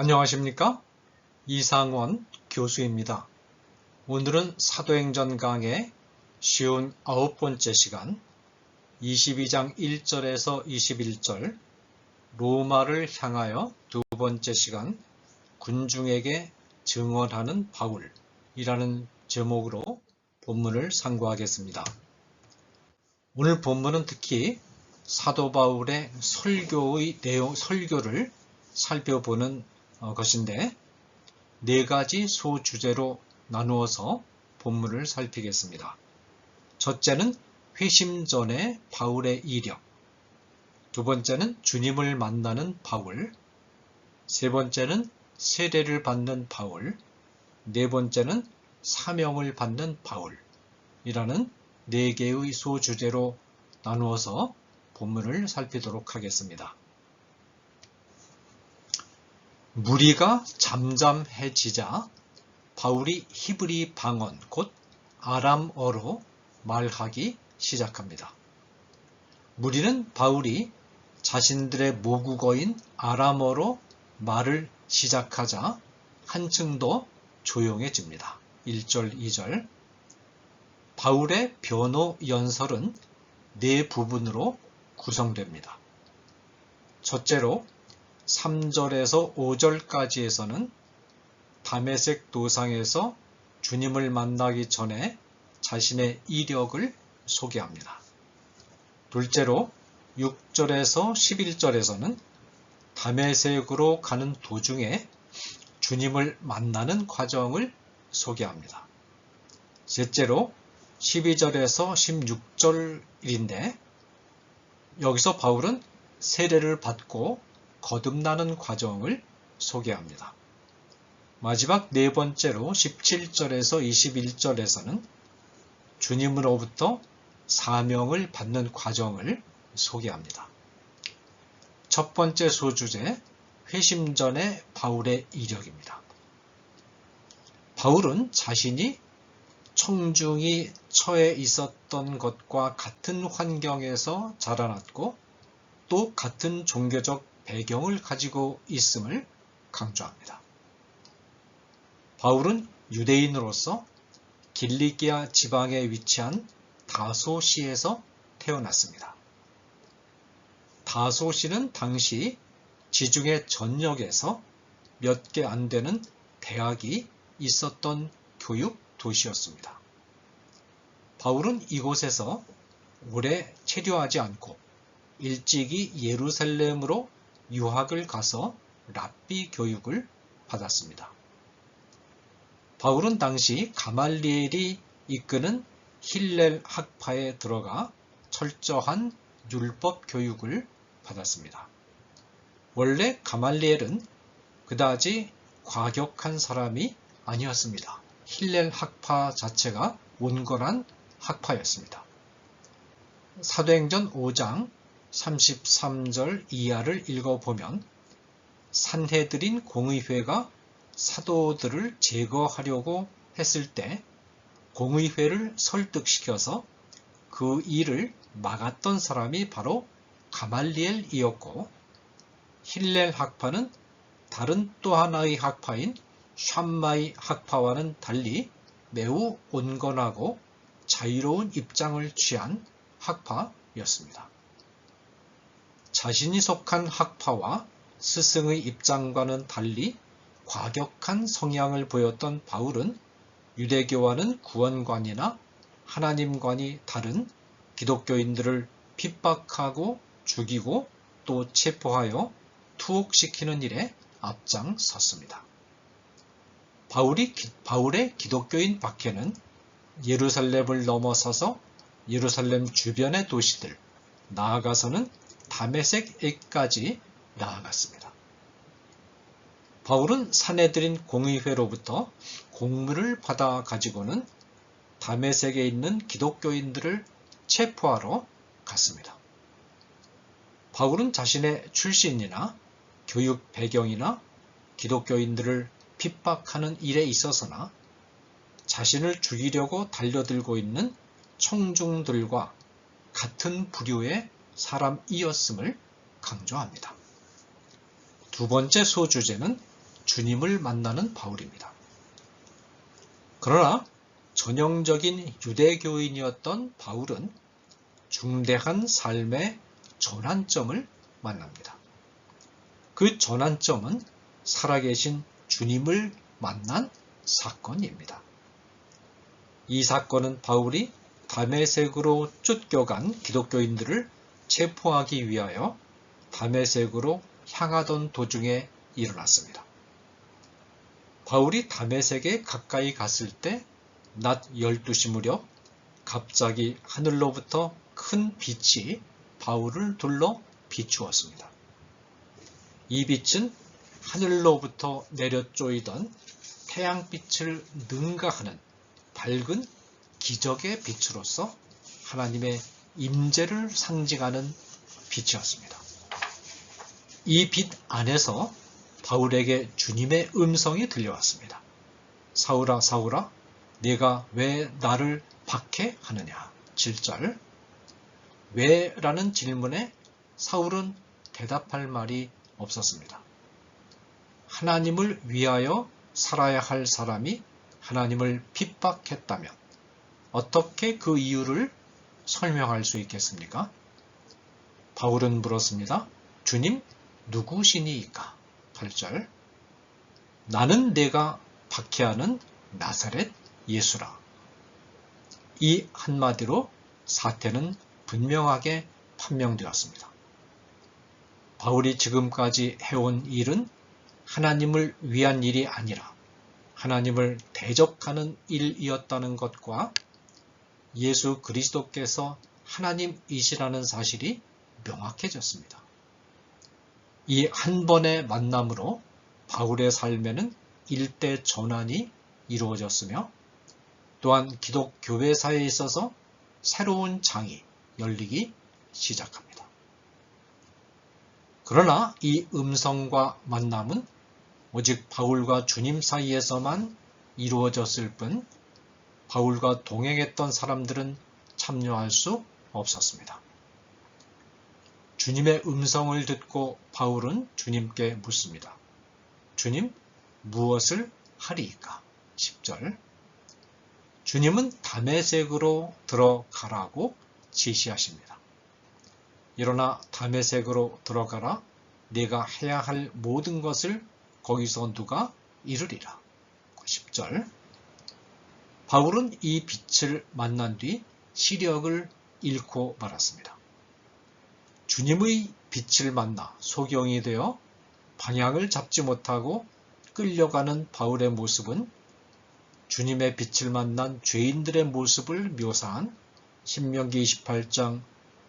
안녕하십니까? 이상원 교수입니다. 오늘은 사도행전 강의 쉬운 9번째 시간 22장 1절에서 21절 로마를 향하여 두 번째 시간 군중에게 증언하는 바울이라는 제목으로 본문을 상고하겠습니다. 오늘 본문은 특히 사도 바울의 설교를 살펴보는 것인데 네 가지 소주제로 나누어서 본문을 살피겠습니다. 첫째는 회심 전의 바울의 이력, 두 번째는 주님을 만나는 바울, 세 번째는 세례를 받는 바울, 네 번째는 사명을 받는 바울이라는 네 개의 소주제로 나누어서 본문을 살피도록 하겠습니다. 무리가 잠잠해지자 바울이 히브리 방언 곧 아람어로 말하기 시작합니다. 무리는 바울이 자신들의 모국어인 아람어로 말을 시작하자 한층 더 조용해집니다. 1절, 2절. 바울의 변호 연설은 네 부분으로 구성됩니다. 첫째로 3절에서 5절까지에서는 다메섹 도상에서 주님을 만나기 전에 자신의 이력을 소개합니다. 둘째로 6절에서 11절에서는 다메섹으로 가는 도중에 주님을 만나는 과정을 소개합니다. 셋째로 12절에서 16절인데 여기서 바울은 세례를 받고 거듭나는 과정을 소개합니다. 마지막 네 번째로 17절에서 21절에서는 주님으로부터 사명을 받는 과정을 소개합니다. 첫 번째 소주제, 회심 전의 바울의 이력입니다. 바울은 자신이 청중이 처해 있었던 것과 같은 환경에서 자라났고 또 같은 종교적 배경을 가지고 있음을 강조합니다. 바울은 유대인으로서 길리기아 지방에 위치한 다소시에서 태어났습니다. 다소시는 당시 지중해 전역에서 몇 개 안 되는 대학이 있었던 교육 도시였습니다. 바울은 이곳에서 오래 체류하지 않고 일찍이 예루살렘으로 유학을 가서 랍비 교육을 받았습니다. 바울은 당시 가말리엘이 이끄는 힐렐 학파에 들어가 철저한 율법 교육을 받았습니다. 원래 가말리엘은 그다지 과격한 사람이 아니었습니다. 힐렐 학파 자체가 온건한 학파였습니다. 사도행전 5장 33절 이하를 읽어보면 산헤드린 공의회가 사도들을 제거하려고 했을 때 공의회를 설득시켜서 그 일을 막았던 사람이 바로 가말리엘이었고 힐렐 학파는 다른 또 하나의 학파인 샴마이 학파와는 달리 매우 온건하고 자유로운 입장을 취한 학파였습니다. 자신이 속한 학파와 스승의 입장과는 달리 과격한 성향을 보였던 바울은 유대교와는 구원관이나 하나님관이 다른 기독교인들을 핍박하고 죽이고 또 체포하여 투옥시키는 일에 앞장섰습니다. 바울의 기독교인 박해는 예루살렘을 넘어서서 예루살렘 주변의 도시들, 나아가서는 다메섹에까지 나아갔습니다. 바울은 산헤드린 공의회로부터 공문을 받아 가지고는 다메섹에 있는 기독교인들을 체포하러 갔습니다. 바울은 자신의 출신이나 교육 배경이나 기독교인들을 핍박하는 일에 있어서나 자신을 죽이려고 달려들고 있는 청중들과 같은 부류의 사람이었음을 강조합니다. 두 번째 소주제는 주님을 만나는 바울입니다. 그러나 전형적인 유대교인이었던 바울은 중대한 삶의 전환점을 만납니다. 그 전환점은 살아계신 주님을 만난 사건입니다. 이 사건은 바울이 다메섹으로 쫓겨간 기독교인들을 체포하기 위하여 다메섹으로 향하던 도중에 일어났습니다. 바울이 다메섹에 가까이 갔을 때 낮 12시 무렵 갑자기 하늘로부터 큰 빛이 바울을 둘러 비추었습니다. 이 빛은 하늘로부터 내려쪼이던 태양빛을 능가하는 밝은 기적의 빛으로서 하나님의 임재를 상징하는 빛이었습니다. 이 빛 안에서 바울에게 주님의 음성이 들려왔습니다. 사울아, 사울아, 네가 왜 나를 박해하느냐? 7절. 왜? 라는 질문에 사울은 대답할 말이 없었습니다. 하나님을 위하여 살아야 할 사람이 하나님을 핍박했다면 어떻게 그 이유를 설명할 수 있겠습니까? 바울은 물었습니다. 주님, 누구시니이까? 8절. 나는 내가 박해하는 나사렛 예수라. 이 한마디로 사태는 분명하게 판명되었습니다. 바울이 지금까지 해온 일은 하나님을 위한 일이 아니라 하나님을 대적하는 일이었다는 것과 예수 그리스도께서 하나님이시라는 사실이 명확해졌습니다. 이 한 번의 만남으로 바울의 삶에는 일대 전환이 이루어졌으며 또한 기독교회사에 있어서 새로운 장이 열리기 시작합니다. 그러나 이 음성과 만남은 오직 바울과 주님 사이에서만 이루어졌을 뿐 바울과 동행했던 사람들은 참여할 수 없었습니다. 주님의 음성을 듣고 바울은 주님께 묻습니다. 주님, 무엇을 하리이까? 10절. 주님은 다메섹으로 들어가라고 지시하십니다. 일어나 다메섹으로 들어가라. 네가 해야 할 모든 것을 거기서 누가 이루리라. 10절. 바울은 이 빛을 만난 뒤 시력을 잃고 말았습니다. 주님의 빛을 만나 소경이 되어 방향을 잡지 못하고 끌려가는 바울의 모습은 주님의 빛을 만난 죄인들의 모습을 묘사한 신명기 28장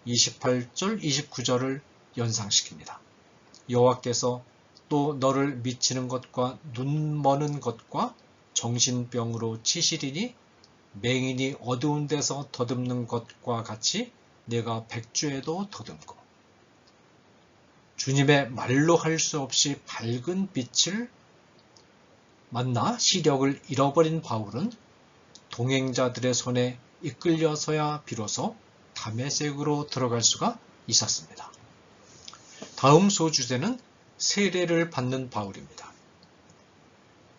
28절 29절을 연상시킵니다. 여호와께서 또 너를 미치는 것과 눈 머는 것과 정신병으로 치시리니 맹인이 어두운 데서 더듬는 것과 같이 내가 백주에도 더듬고. 주님의 말로 할 수 없이 밝은 빛을 만나 시력을 잃어버린 바울은 동행자들의 손에 이끌려서야 비로소 다메섹으로 들어갈 수가 있었습니다. 다음 소주제는 세례를 받는 바울입니다.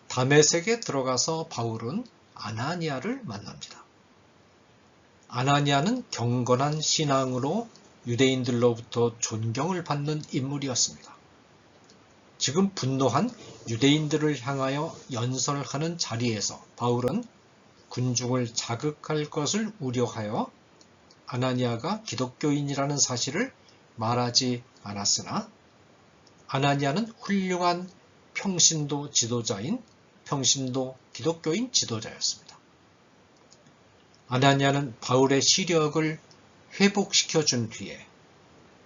다메섹에 들어가서 바울은 아나니아를 만납니다. 아나니아는 경건한 신앙으로 유대인들로부터 존경을 받는 인물이었습니다. 지금 분노한 유대인들을 향하여 연설하는 자리에서 바울은 군중을 자극할 것을 우려하여 아나니아가 기독교인이라는 사실을 말하지 않았으나 아나니아는 훌륭한 평신도 지도자인 평신도 기독교인 지도자였습니다. 아나니아는 바울의 시력을 회복시켜 준 뒤에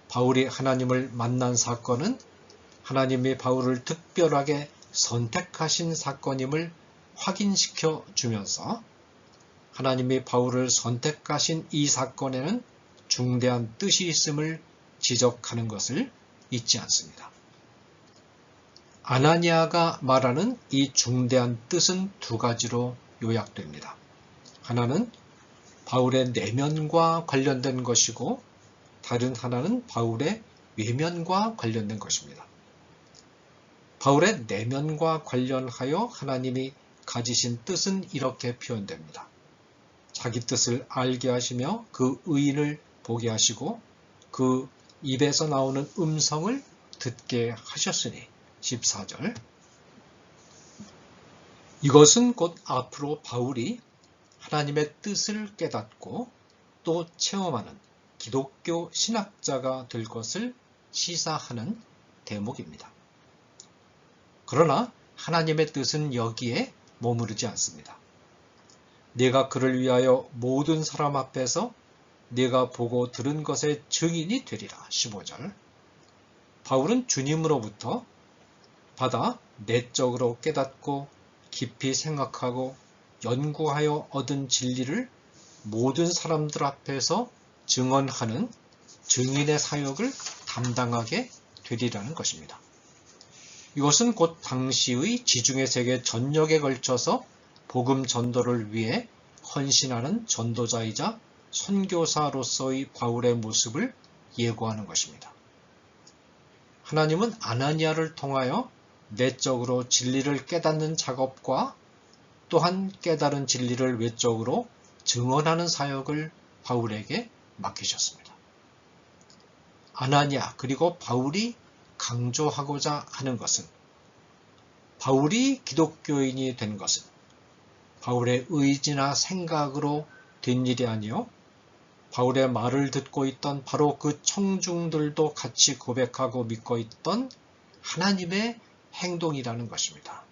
바울이 하나님을 만난 사건은 하나님이 바울을 특별하게 선택하신 사건임을 확인시켜 주면서 하나님이 바울을 선택하신 이 사건에는 중대한 뜻이 있음을 지적하는 것을 잊지 않습니다. 아나니아가 말하는 이 중대한 뜻은 두 가지로 요약됩니다. 하나는 바울의 내면과 관련된 것이고 다른 하나는 바울의 외면과 관련된 것입니다. 바울의 내면과 관련하여 하나님이 가지신 뜻은 이렇게 표현됩니다. 자기 뜻을 알게 하시며 그 의인을 보게 하시고 그 입에서 나오는 음성을 듣게 하셨으니 14절. 이것은 곧 앞으로 바울이 하나님의 뜻을 깨닫고 또 체험하는 기독교 신학자가 될 것을 시사하는 대목입니다. 그러나 하나님의 뜻은 여기에 머무르지 않습니다. 내가 그를 위하여 모든 사람 앞에서 내가 보고 들은 것의 증인이 되리라. 15절. 바울은 주님으로부터 받아 내적으로 깨닫고 깊이 생각하고 연구하여 얻은 진리를 모든 사람들 앞에서 증언하는 증인의 사역을 담당하게 되리라는 것입니다. 이것은 곧 당시의 지중해 세계 전역에 걸쳐서 복음 전도를 위해 헌신하는 전도자이자 선교사로서의 바울의 모습을 예고하는 것입니다. 하나님은 아나니아를 통하여 내적으로 진리를 깨닫는 작업과 또한 깨달은 진리를 외적으로 증언하는 사역을 바울에게 맡기셨습니다. 아나니아 그리고 바울이 강조하고자 하는 것은 바울이 기독교인이 된 것은 바울의 의지나 생각으로 된 일이 아니요 바울의 말을 듣고 있던 바로 그 청중들도 같이 고백하고 믿고 있던 하나님의 행동이라는 것입니다.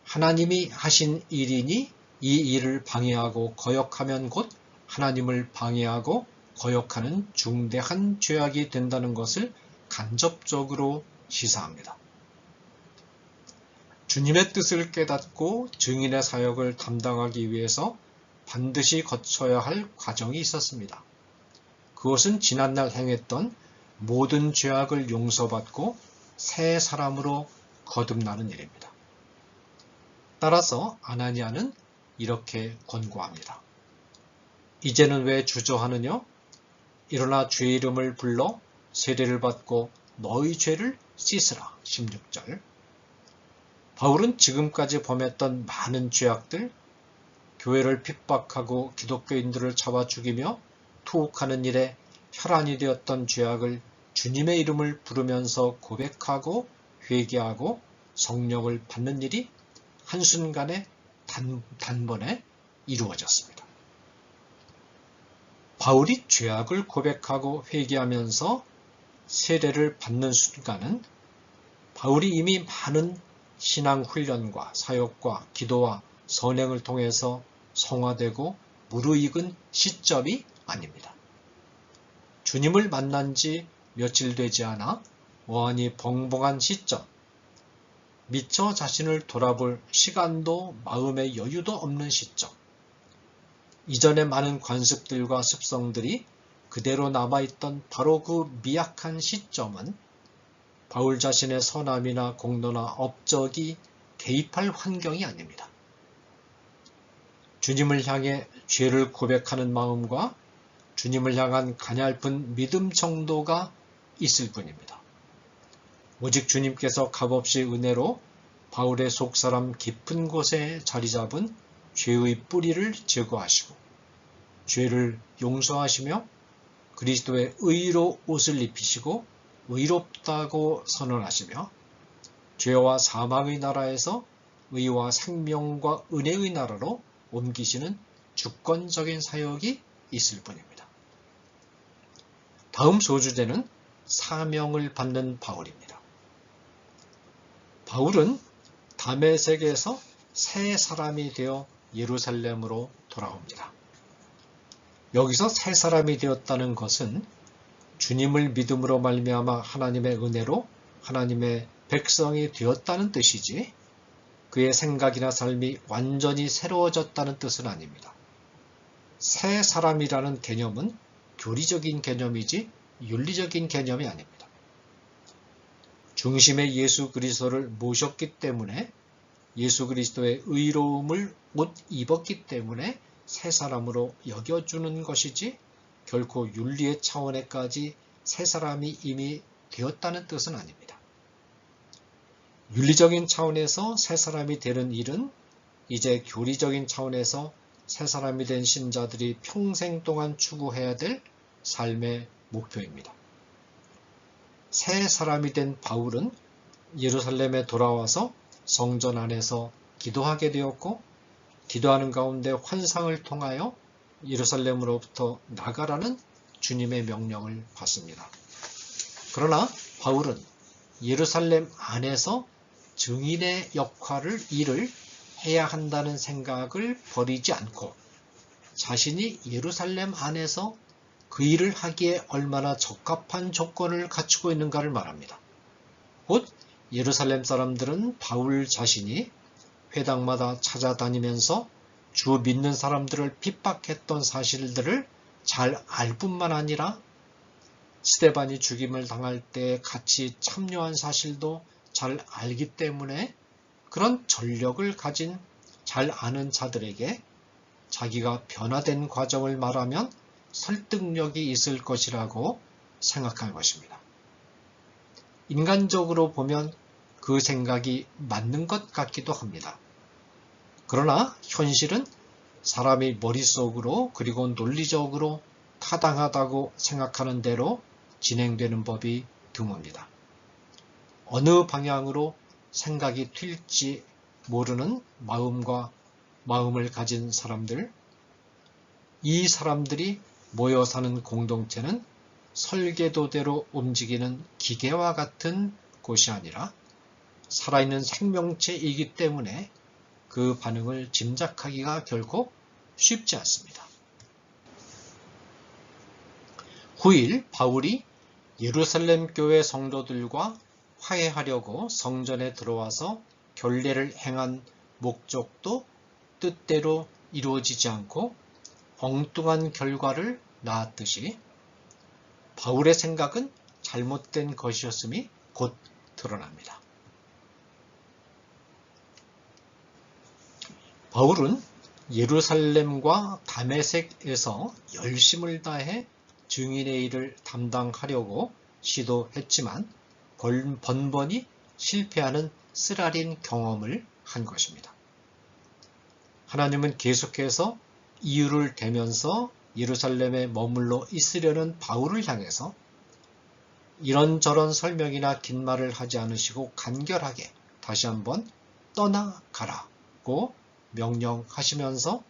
하나님이 하신 일이니 이 일을 방해하고 거역하면 곧 하나님을 방해하고 거역하는 중대한 죄악이 된다는 것을 간접적으로 시사합니다. 주님의 뜻을 깨닫고 증인의 사역을 담당하기 위해서 반드시 거쳐야 할 과정이 있었습니다. 그것은 지난날 행했던 모든 죄악을 용서받고 새 사람으로 거듭나는 일입니다. 따라서 아나니아는 이렇게 권고합니다. 이제는 왜 주저하느냐? 일어나 죄 이름을 불러 세례를 받고 너희 죄를 씻으라. 16절. 바울은 지금까지 범했던 많은 죄악들, 교회를 핍박하고 기독교인들을 잡아 죽이며 투옥하는 일에 혈안이 되었던 죄악을 주님의 이름을 부르면서 고백하고 회개하고 성령을 받는 일이 한순간에 단번에 이루어졌습니다. 바울이 죄악을 고백하고 회개하면서 세례를 받는 순간은 바울이 이미 많은 신앙 훈련과 사역과 기도와 선행을 통해서 성화되고 무르익은 시점이 아닙니다. 주님을 만난 지 며칠 되지 않아 원이 벙벙한 시점, 미처 자신을 돌아볼 시간도 마음의 여유도 없는 시점, 이전의 많은 관습들과 습성들이 그대로 남아있던 바로 그 미약한 시점은 바울 자신의 선함이나 공로나 업적이 개입할 환경이 아닙니다. 주님을 향해 죄를 고백하는 마음과 주님을 향한 가냘픈 믿음 정도가 있을 뿐입니다. 오직 주님께서 값없이 은혜로 바울의 속사람 깊은 곳에 자리 잡은 죄의 뿌리를 제거하시고 죄를 용서하시며 그리스도의 의로 옷을 입히시고 의롭다고 선언하시며 죄와 사망의 나라에서 의와 생명과 은혜의 나라로 옮기시는 주권적인 사역이 있을 뿐입니다. 다음 소주제는 사명을 받는 바울입니다. 바울은 다메섹에서 새 사람이 되어 예루살렘으로 돌아옵니다. 여기서 새 사람이 되었다는 것은 주님을 믿음으로 말미암아 하나님의 은혜로 하나님의 백성이 되었다는 뜻이지 그의 생각이나 삶이 완전히 새로워졌다는 뜻은 아닙니다. 새 사람이라는 개념은 교리적인 개념이지 윤리적인 개념이 아닙니다. 중심에 예수 그리스도를 모셨기 때문에 예수 그리스도의 의로움을 옷 입었기 때문에 새 사람으로 여겨주는 것이지 결코 윤리의 차원에까지 새 사람이 이미 되었다는 뜻은 아닙니다. 윤리적인 차원에서 새 사람이 되는 일은 이제 교리적인 차원에서 새 사람이 된 신자들이 평생 동안 추구해야 될 삶의 목표입니다. 새 사람이 된 바울은 예루살렘에 돌아와서 성전 안에서 기도하게 되었고, 기도하는 가운데 환상을 통하여 예루살렘으로부터 나가라는 주님의 명령을 받습니다. 그러나 바울은 예루살렘 안에서 증인의 일을 해야 한다는 생각을 버리지 않고 자신이 예루살렘 안에서 그 일을 하기에 얼마나 적합한 조건을 갖추고 있는가를 말합니다. 곧 예루살렘 사람들은 바울 자신이 회당마다 찾아다니면서 주 믿는 사람들을 핍박했던 사실들을 잘 알 뿐만 아니라 스데반이 죽임을 당할 때 같이 참여한 사실도 잘 알기 때문에 그런 전력을 가진 잘 아는 자들에게 자기가 변화된 과정을 말하면 설득력이 있을 것이라고 생각한 것입니다. 인간적으로 보면 그 생각이 맞는 것 같기도 합니다. 그러나 현실은 사람이 머릿속으로 그리고 논리적으로 타당하다고 생각하는 대로 진행되는 법이 드뭅니다. 어느 방향으로 생각이 튈지 모르는 마음을 가진 사람들, 이 사람들이 모여 사는 공동체는 설계도대로 움직이는 기계와 같은 곳이 아니라 살아있는 생명체이기 때문에 그 반응을 짐작하기가 결코 쉽지 않습니다. 9일 바울이 예루살렘 교회 성도들과 화해하려고 성전에 들어와서 결례를 행한 목적도 뜻대로 이루어지지 않고 엉뚱한 결과를 낳았듯이 바울의 생각은 잘못된 것이었음이 곧 드러납니다. 바울은 예루살렘과 다메섹에서 열심을 다해 증인의 일을 담당하려고 시도했지만 번번이 실패하는 쓰라린 경험을 한 것입니다. 하나님은 계속해서 이유를 대면서 예루살렘에 머물러 있으려는 바울을 향해서 이런저런 설명이나 긴 말을 하지 않으시고 간결하게 다시 한번 떠나가라고 명령하시면서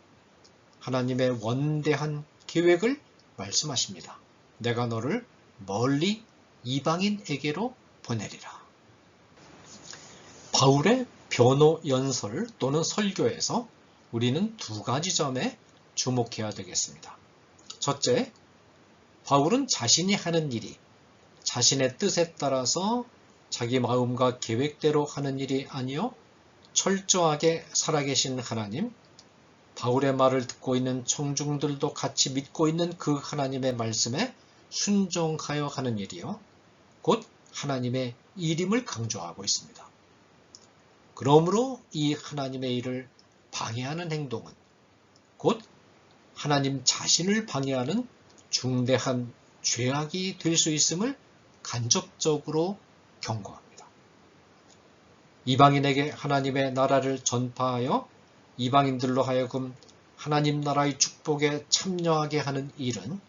하나님의 원대한 계획을 말씀하십니다. 내가 너를 멀리 이방인에게로 보내리라. 바울의 변호 연설 또는 설교에서 우리는 두 가지 점에 주목해야 되겠습니다. 첫째, 바울은 자신이 하는 일이 자신의 뜻에 따라서 자기 마음과 계획대로 하는 일이 아니요 철저하게 살아계신 하나님, 바울의 말을 듣고 있는 청중들도 같이 믿고 있는 그 하나님의 말씀에 순종하여 하는 일이요 곧 하나님의 일임을 강조하고 있습니다. 그러므로 이 하나님의 일을 방해하는 행동은 곧 하나님 자신을 방해하는 중대한 죄악이 될 수 있음을 간접적으로 경고합니다. 이방인에게 하나님의 나라를 전파하여 이방인들로 하여금 하나님 나라의 축복에 참여하게 하는 일은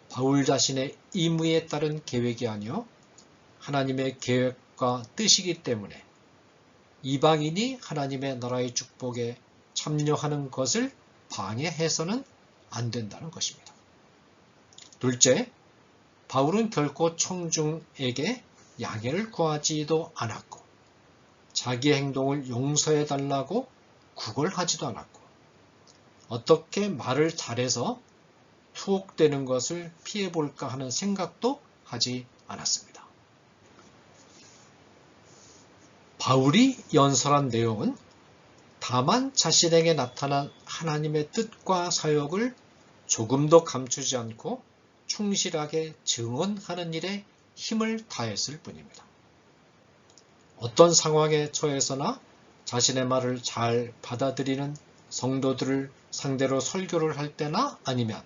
바울 자신의 임의에 따른 계획이 아니요 하나님의 계획과 뜻이기 때문에 이방인이 하나님의 나라의 축복에 참여하는 것을 방해해서는 안 된다는 것입니다. 둘째, 바울은 결코 청중에게 양해를 구하지도 않았고 자기의 행동을 용서해달라고 구걸하지도 않았고 어떻게 말을 잘해서 투옥되는 것을 피해볼까 하는 생각도 하지 않았습니다. 바울이 연설한 내용은 다만 자신에게 나타난 하나님의 뜻과 사역을 조금도 감추지 않고 충실하게 증언하는 일에 힘을 다했을 뿐입니다. 어떤 상황에 처해서나 자신의 말을 잘 받아들이는 성도들을 상대로 설교를 할 때나 아니면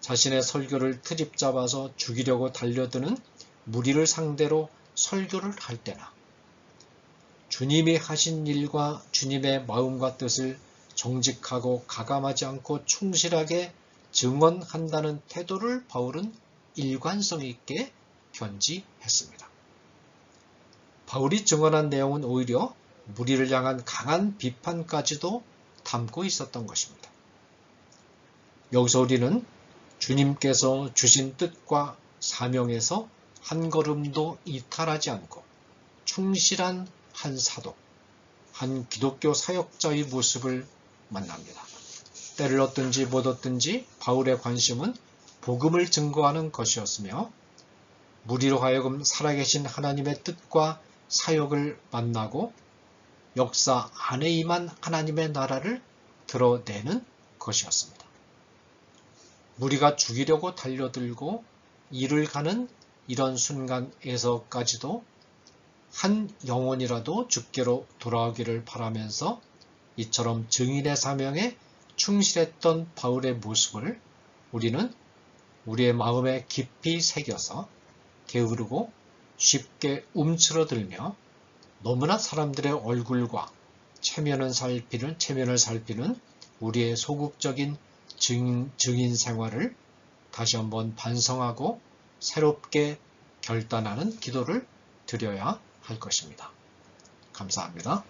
자신의 설교를 트집 잡아서 죽이려고 달려드는 무리를 상대로 설교를 할 때나 주님이 하신 일과 주님의 마음과 뜻을 정직하고 가감하지 않고 충실하게 증언한다는 태도를 바울은 일관성 있게 견지했습니다. 바울이 증언한 내용은 오히려 무리를 향한 강한 비판까지도 담고 있었던 것입니다. 여기서 우리는 주님께서 주신 뜻과 사명에서 한 걸음도 이탈하지 않고 충실한 한 사도, 한 기독교 사역자의 모습을 만납니다. 때를 얻든지 못 얻든지 바울의 관심은 복음을 증거하는 것이었으며 무리로 하여금 살아계신 하나님의 뜻과 사역을 만나고 역사 안에 임한 하나님의 나라를 드러내는 것이었습니다. 무리가 죽이려고 달려들고 이를 가는 이런 순간에서까지도 한 영혼이라도 주께로 돌아오기를 바라면서 이처럼 증인의 사명에 충실했던 바울의 모습을 우리는 우리의 마음에 깊이 새겨서 게으르고 쉽게 움츠러들며 너무나 사람들의 얼굴과 체면을 살피는 우리의 소극적인 증인 생활을 다시 한번 반성하고 새롭게 결단하는 기도를 드려야 할 것입니다. 감사합니다.